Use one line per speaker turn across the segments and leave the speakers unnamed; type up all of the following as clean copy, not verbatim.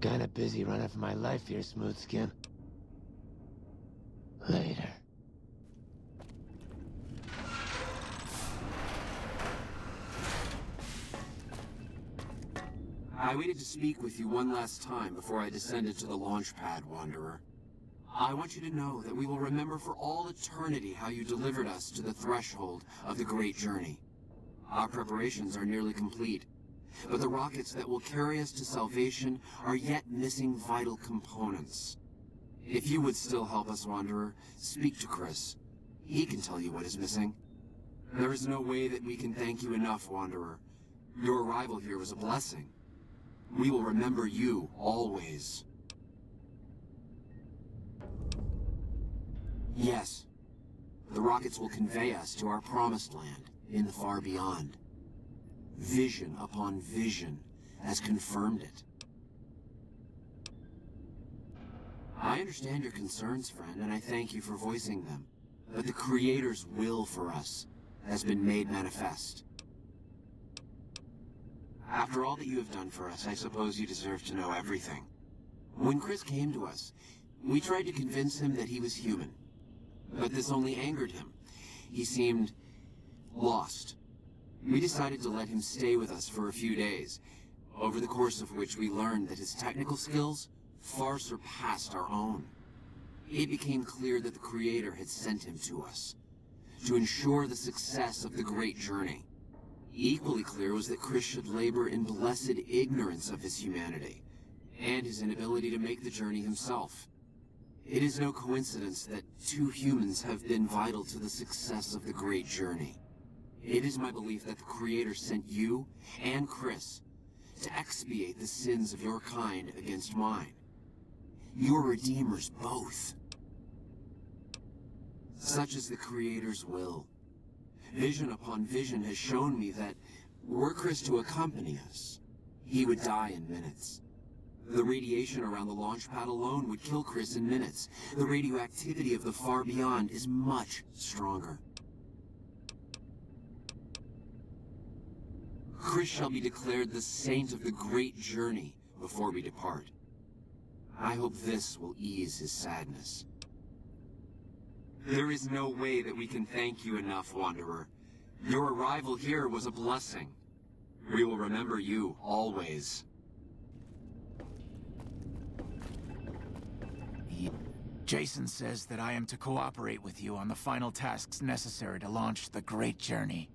kinda busy running for my life here, Smoothskin. Later.
I waited to speak with you one last time before I descended to the launch pad, Wanderer. I want you to know that we will remember for all eternity how you delivered us to the threshold of the Great Journey. Our preparations are nearly complete, but the rockets that will carry us to salvation are yet missing vital components. If you would still help us, Wanderer, speak to Chris. He can tell you what is missing. There is no way that we can thank you enough, Wanderer. Your arrival here was a blessing. We will remember you always. Yes, the rockets will convey us to our promised land in the far beyond. Vision upon vision has confirmed it. I understand your concerns, friend, and I thank you for voicing them. But the Creator's will for us has been made manifest. After all that you have done for us, I suppose you deserve to know everything. When Chris came to us, we tried to convince him that he was human. But this only angered him. He seemed lost. We decided to let him stay with us for a few days, over the course of which we learned that his technical skills far surpassed our own. It became clear that the Creator had sent him to us, to ensure the success of the Great Journey. Equally clear was that Chris should labor in blessed ignorance of his humanity, and his inability to make the journey himself. It is no coincidence that two humans have been vital to the success of the Great Journey. It is my belief that the Creator sent you and Chris to expiate the sins of your kind against mine. Your redeemers both. Such is the Creator's will. Vision upon vision has shown me that, were Chris to accompany us, he would die in minutes. The radiation around the launch pad alone would kill Chris in minutes. The radioactivity of the far beyond is much stronger. Chris shall be declared the saint of the Great Journey before we depart. I hope this will ease his sadness. There is no way that we can thank you enough, Wanderer. Your arrival here was a blessing. We will remember you always.
Jason says that I am to cooperate with you on the final tasks necessary to launch the Great Journey.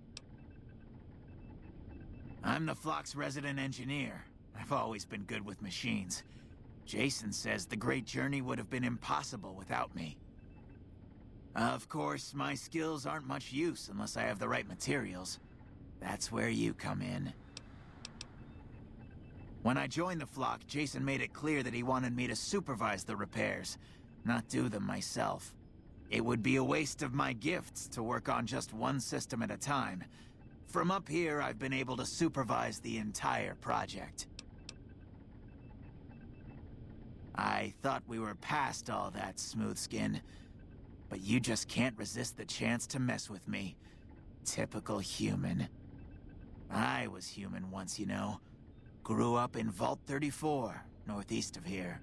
I'm the Flock's resident engineer. I've always been good with machines. Jason says the Great Journey would have been impossible without me. Of course, my skills aren't much use unless I have the right materials. That's where you come in. When I joined the Flock, Jason made it clear that he wanted me to supervise the repairs, not do them myself. It would be a waste of my gifts to work on just one system at a time. From up here, I've been able to supervise the entire project. I thought we were past all that, Smoothskin. But you just can't resist the chance to mess with me. Typical human. I was human once, you know. Grew up in Vault 34, northeast of here.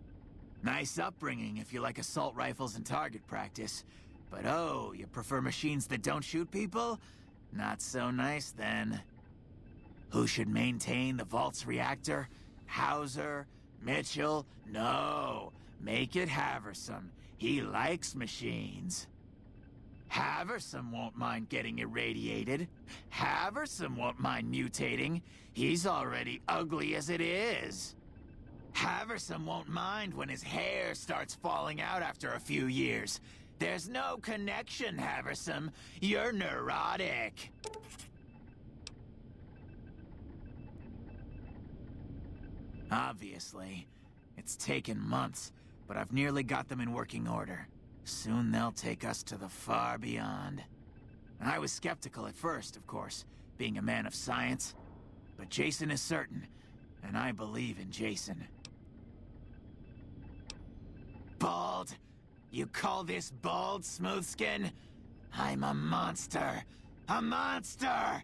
Nice upbringing if you like assault rifles and target practice. But oh, you prefer machines that don't shoot people? Not so nice then. Who should maintain the Vault's reactor? Hauser? Mitchell? No. Make it Haversam. He likes machines. Haversam won't mind getting irradiated. Haversam won't mind mutating. He's already ugly as it is. Haversam won't mind when his hair starts falling out after a few years. There's no connection, Haversam. You're neurotic. Obviously. It's taken months, but I've nearly got them in working order. Soon they'll take us to the far beyond. I was skeptical at first, of course, being a man of science. But Jason is certain, and I believe in Jason. Bald? You call this bald, Smoothskin? I'm a monster. A monster!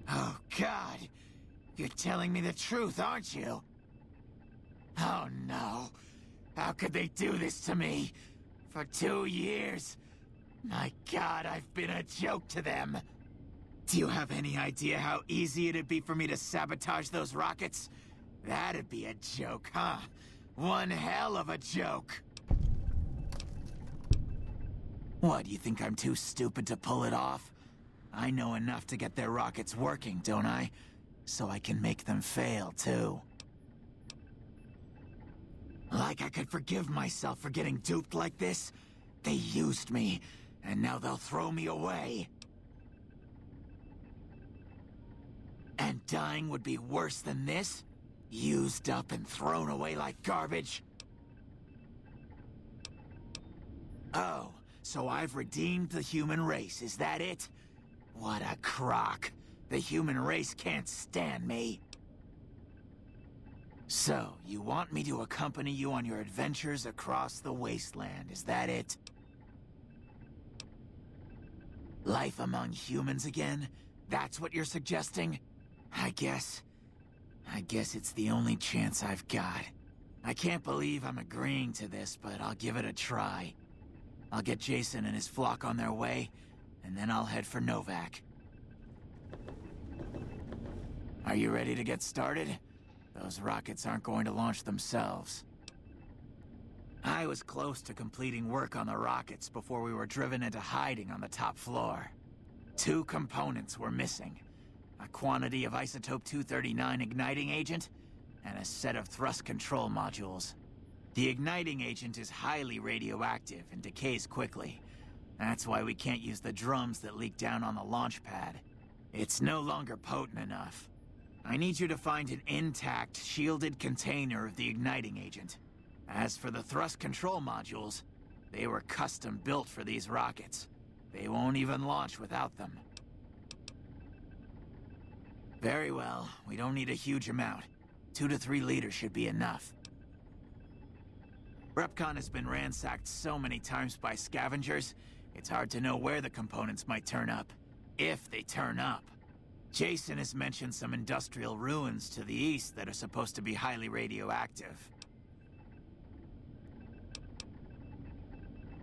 Oh, God. You're telling me the truth, aren't you? Oh no. How could they do this to me? For 2 years. My God, I've been a joke to them. Do you have any idea how easy it'd be for me to sabotage those rockets? That'd be a joke, huh? One hell of a joke. What, you think I'm too stupid to pull it off? I know enough to get their rockets working, don't I? So I can make them fail, too. Like I could forgive myself for getting duped like this? They used me, and now they'll throw me away. And dying would be worse than this? Used up and thrown away like garbage? Oh, so I've redeemed the human race, is that it? What a crock. The human race can't stand me. So, you want me to accompany you on your adventures across the wasteland, is that it? Life among humans again? That's what you're suggesting? I guess it's the only chance I've got. I can't believe I'm agreeing to this, but I'll give it a try. I'll get Jason and his flock on their way, and then I'll head for Novak. Are you ready to get started? Those rockets aren't going to launch themselves. I was close to completing work on the rockets before we were driven into hiding on the top floor. 2 components were missing. A quantity of isotope 239 igniting agent, and a set of thrust control modules. The igniting agent is highly radioactive and decays quickly. That's why we can't use the drums that leak down on the launch pad. It's no longer potent enough. I need you to find an intact, shielded container of the igniting agent. As for the thrust control modules, they were custom built for these rockets. They won't even launch without them. Very well, we don't need a huge amount. 2 to 3 liters should be enough. Repcon has been ransacked so many times by scavengers, it's hard to know where the components might turn up. If they turn up. Jason has mentioned some industrial ruins to the east that are supposed to be highly radioactive.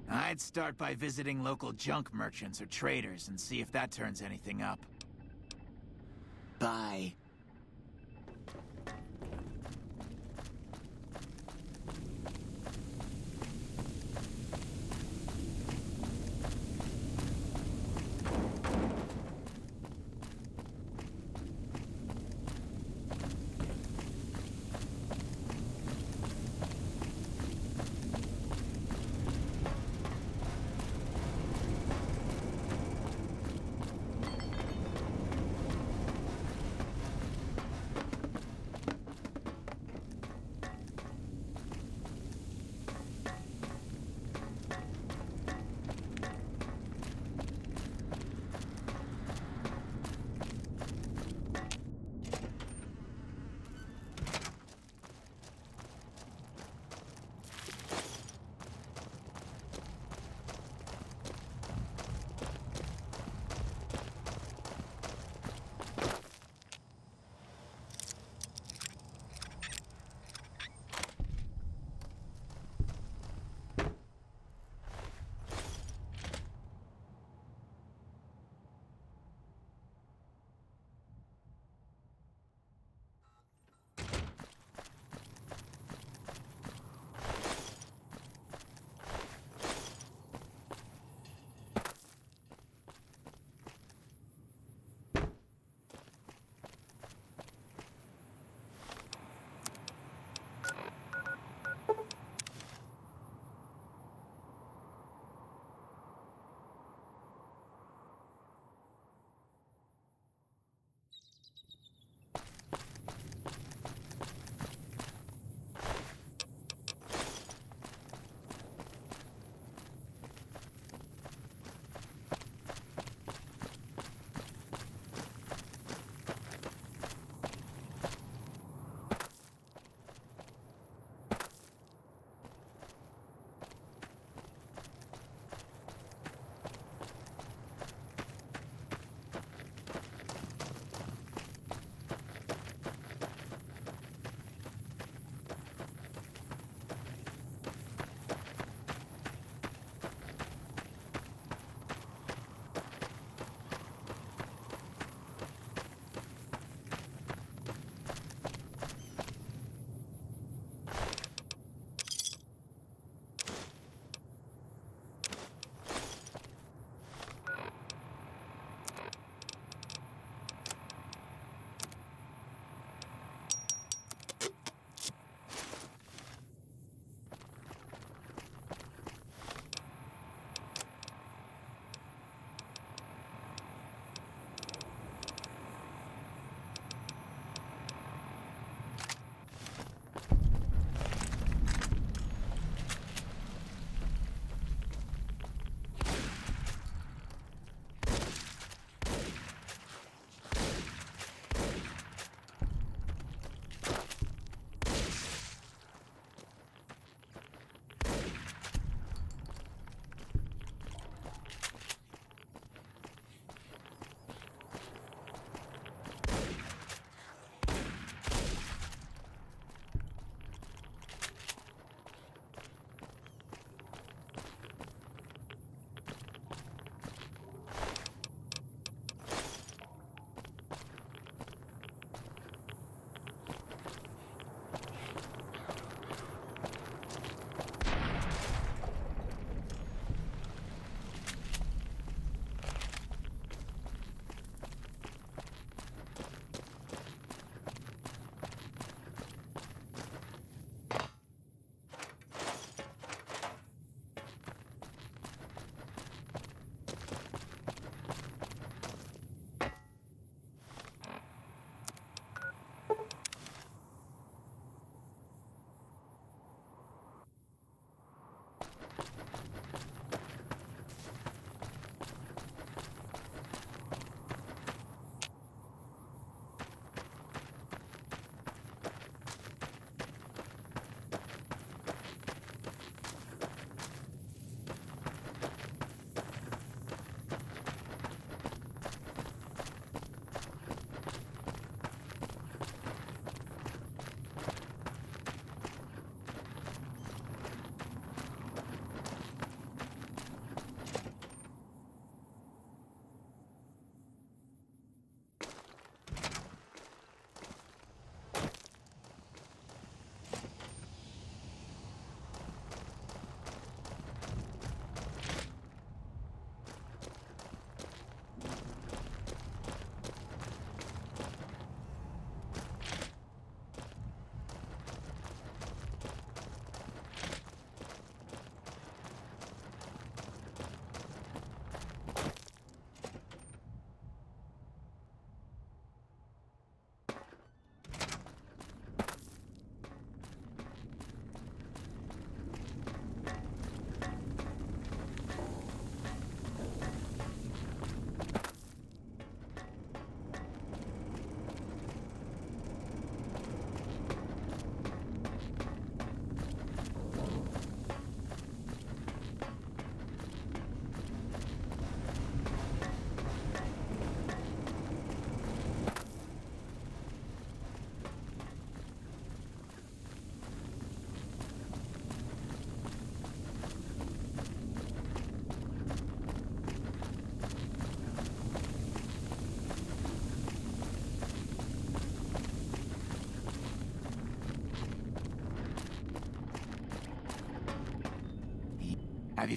I'd start by visiting local junk merchants or traders and see if that turns anything up. Bye.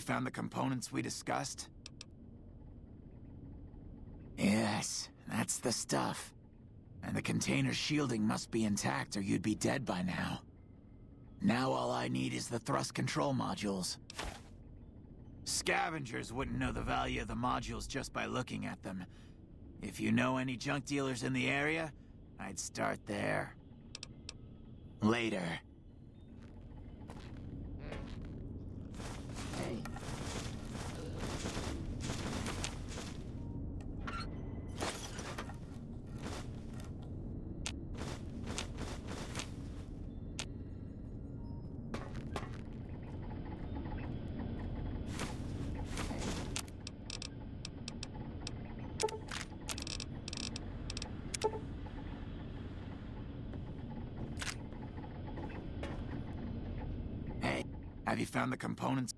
you found the components we discussed? Yes, that's the stuff. And the container's shielding must be intact or you'd be dead by now. Now all I need is the thrust control modules. Scavengers wouldn't know the value of the modules just by looking at them. If you know any junk dealers in the area, I'd start there. Later. Hey. Hey, have you found the components?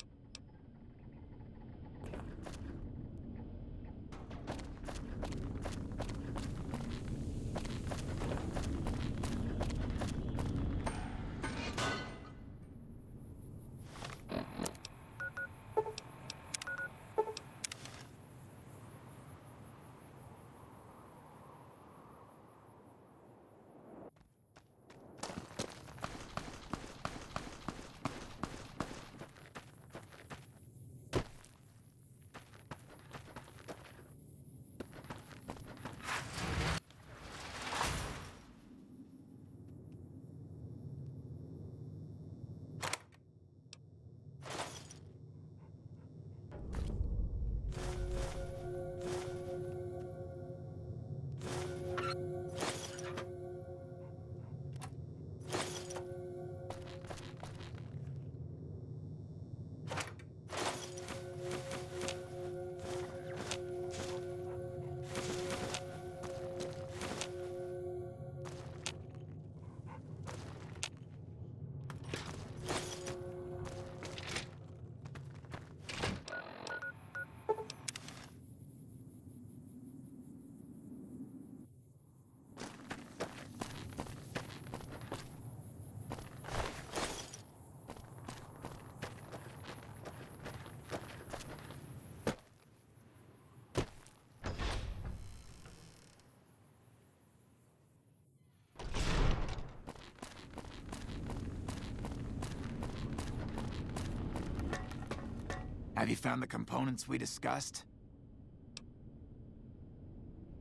Have you found the components we discussed?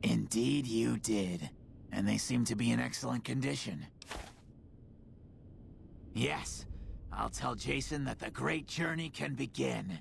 Indeed you did. And they seem to be in excellent condition. Yes, I'll tell Jason that the great journey can begin.